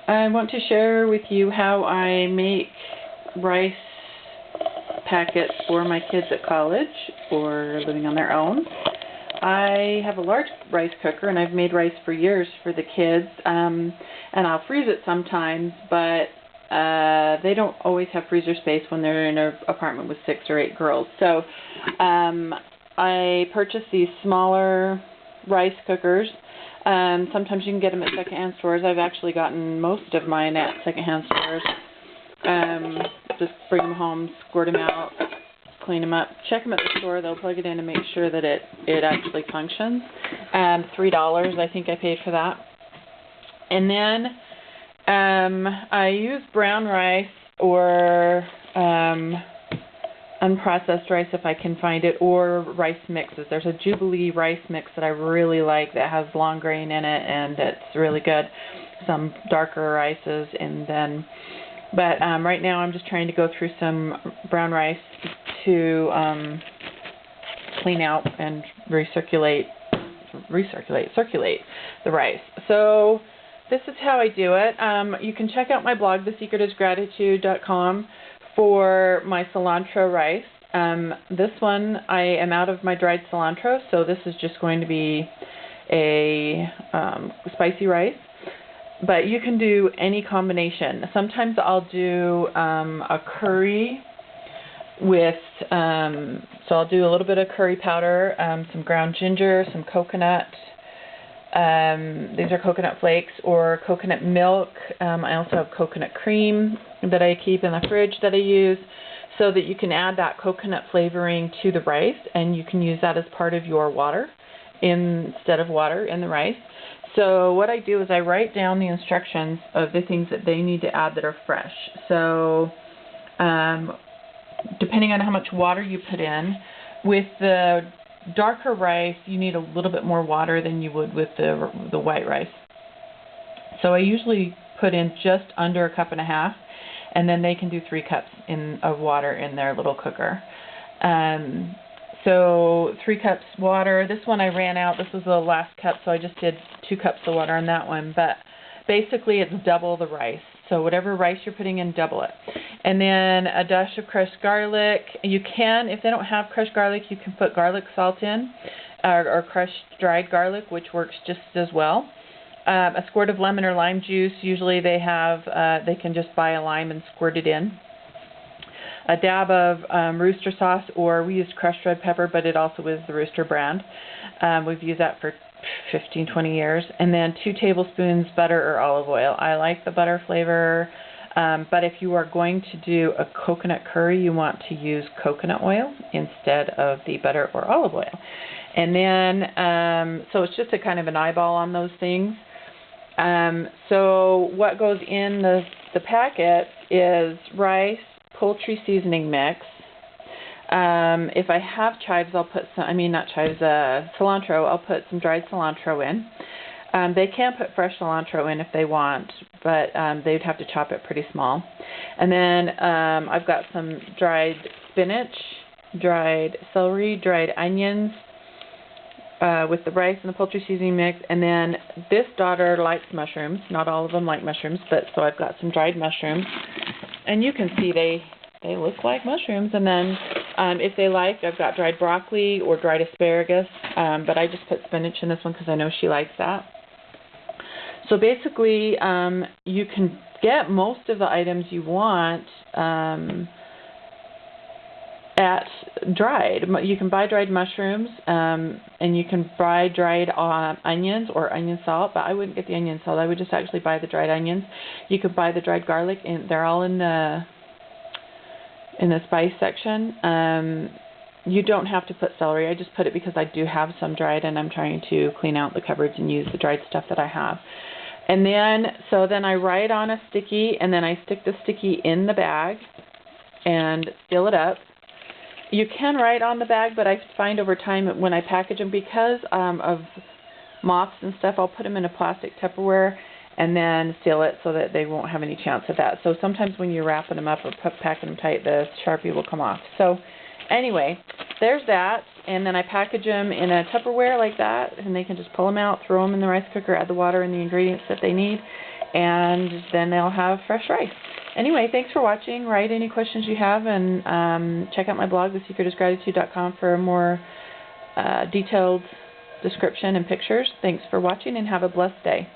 I want to share with you how I make rice packets for my kids at college or living on their own. I have a large rice cooker, and I've made rice for years for the kids, and I'll freeze it sometimes, but they don't always have freezer space when they're in an apartment with 6 or 8 girls. So I purchased these smaller rice cookers. Sometimes you can get them at secondhand stores. I've actually gotten most of mine at secondhand stores. Just bring them home, squirt them out, clean them up, check them at the store. They'll plug it in and make sure that it actually functions. $3 I think I paid for that. And then I use brown rice or unprocessed rice if I can find it, or rice mixes. There's a Jubilee rice mix that I really like that has long grain in it, and it's really good. Some darker rices, and then, but right now I'm just trying to go through some brown rice to clean out and circulate the rice. So this is how I do it. You can check out my blog, thesecretisgratitude.com, for my cilantro rice. This one, I am out of my dried cilantro, so this is just going to be a spicy rice. But you can do any combination. Sometimes I'll do a curry with, so I'll do a little bit of curry powder, some ground ginger, some coconut. These are coconut flakes or coconut milk. I also have coconut cream that I keep in the fridge that I use, so that you can add that coconut flavoring to the rice, and you can use that as part of your water instead of water in the rice. So what I do is I write down the instructions of the things that they need to add that are fresh. So depending on how much water you put in, with the darker rice, you need a little bit more water than you would with the white rice. So I usually put in just under 1.5 cups, and then they can do 3 cups of water in their little cooker. So 3 cups water. This one I ran out. This was the last cup, so I just did 2 cups of water on that one. But basically it's double the rice. So whatever rice you're putting in, double it. And then a dash of crushed garlic. You can, if they don't have crushed garlic, you can put garlic salt in, or crushed dried garlic, which works just as well. A squirt of lemon or lime juice. Usually they have, they can just buy a lime and squirt it in. A dab of Rooster sauce, or we used crushed red pepper, but it also is the Rooster brand. We've used that for 15, 20 years. And then 2 tablespoons butter or olive oil. I like the butter flavor, but if you are going to do a coconut curry, you want to use coconut oil instead of the butter or olive oil. And then, so it's just a kind of an eyeball on those things. So what goes in the packet is rice, poultry seasoning mix. If I have chives, I'll put some, cilantro, I'll put some dried cilantro in. They can put fresh cilantro in if they want, but they'd have to chop it pretty small. And then I've got some dried spinach, dried celery, dried onions, with the rice and the poultry seasoning mix. And then this daughter likes mushrooms. Not all of them like mushrooms, but so I've got some dried mushrooms. And you can see they look like mushrooms. And then if they like, I've got dried broccoli or dried asparagus, but I just put spinach in this one because I know she likes that. So basically, you can get most of the items you want at dried. You can buy dried mushrooms, and you can buy dried onions or onion salt, but I wouldn't get the onion salt. I would just actually buy the dried onions. You could buy the dried garlic, and they're all in the spice section. You don't have to put celery. I just put it because I do have some dried, and I'm trying to clean out the cupboards and use the dried stuff that I have. And then, so then I write on a sticky, and then I stick the sticky in the bag and fill it up. You can write on the bag, but I find over time when I package them, because of moths and stuff, I'll put them in a plastic Tupperware and then seal it so that they won't have any chance of that. So sometimes when you're wrapping them up or packing them tight, the Sharpie will come off. So anyway, there's that. And then I package them in a Tupperware like that, and they can just pull them out, throw them in the rice cooker, add the water and the ingredients that they need, and then they'll have fresh rice. Anyway, thanks for watching. Write any questions you have, and check out my blog, thesecretisgratitude.com, for a more detailed description and pictures. Thanks for watching, and have a blessed day.